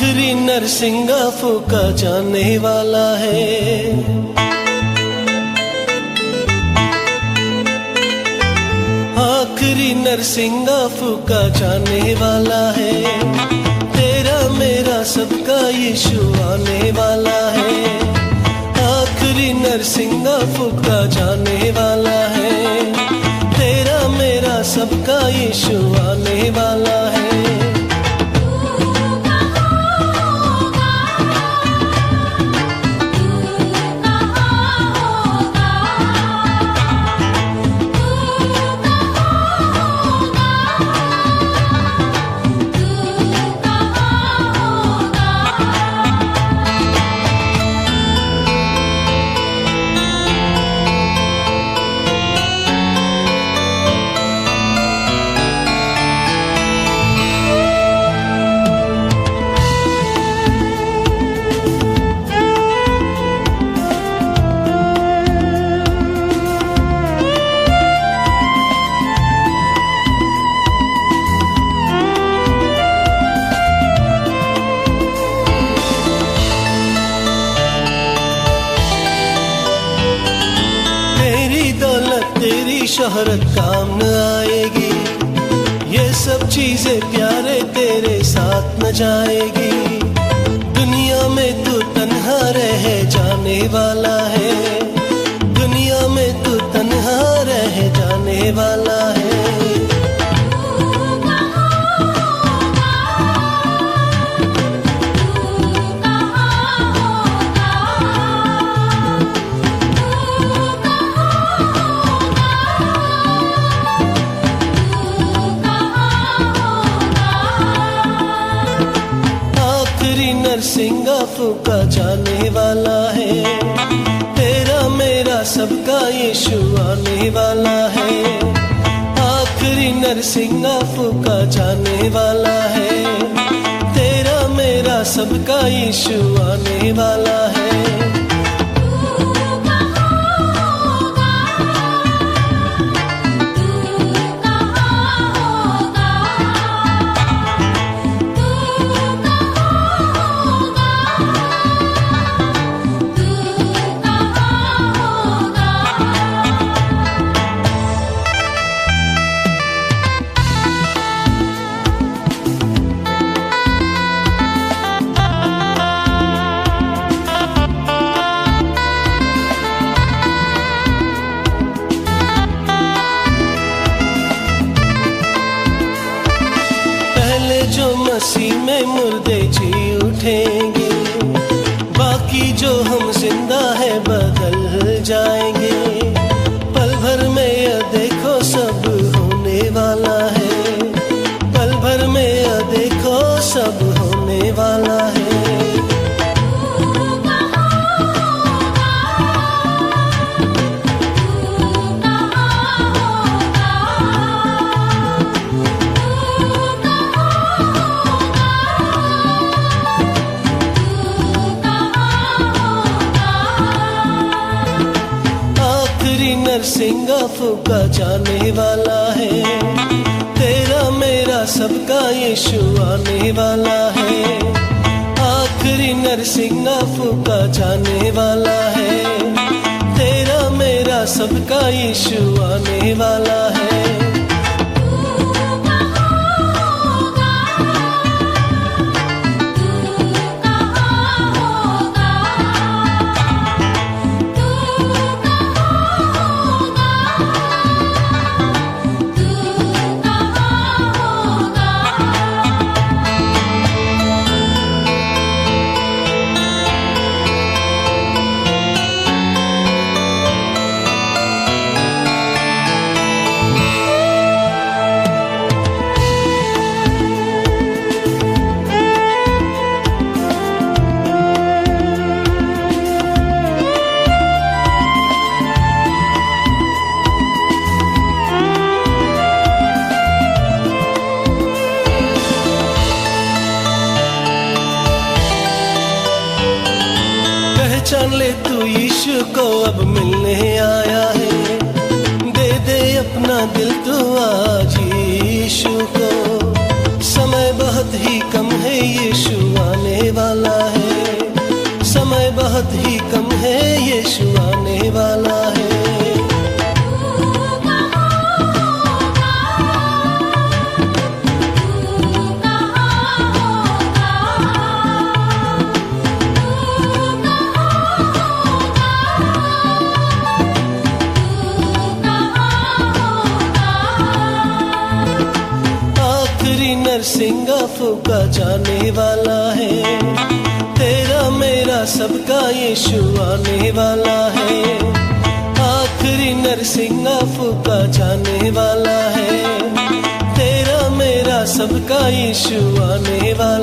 आखिरी नरसिंगा फूका जाने वाला है। आखिरी नरसिंगा फूका जाने वाला है। तेरा मेरा सबका यीशु आने वाला है। आखिरी नरसिंगा फूका जाने वाला है। तेरा मेरा सबका यीशु आने वाला है। तेरी शोहरत काम न आएगी। ये सब चीजें प्यारे तेरे साथ न जाएगी। दुनिया में तू तन्हा रह जाने वाला है। दुनिया में तू तन्हा रह जाने वाला है। नरसिंगा फूका जाने वाला है। तेरा मेरा सबका यीशु आने वाला है। आखिरी नरसिंगा फूका जाने वाला है। तेरा मेरा सबका यीशु आने वाला है। जो मसीह में मुर्दे जी उठेंगे, बाकी जो हम जिंदा है बदल जाएंगे। पल भर में यह देखो सब होने वाला है। पल भर में यह देखो सब होने वाला है। नरसिंगा फूका जाने वाला है। तेरा मेरा सबका यीशु आने वाला है। आखिरी नरसिंगा फूका जाने वाला है। तेरा मेरा सबका यीशु आने वाला है। पहचान ले तू यीशु को अब मिलने आया है। दे दे अपना दिल तू आज यीशु को। समय बहुत ही कम है यीशु आने बहुत ही कम है, यीशु आने वाला है। नरसिंगा फूका जाने वाला है, तेरा मेरा सबका यीशु आने वाला है। आखिरी नरसिंगा फूका जाने वाला है, तेरा मेरा सबका यीशु आने वाला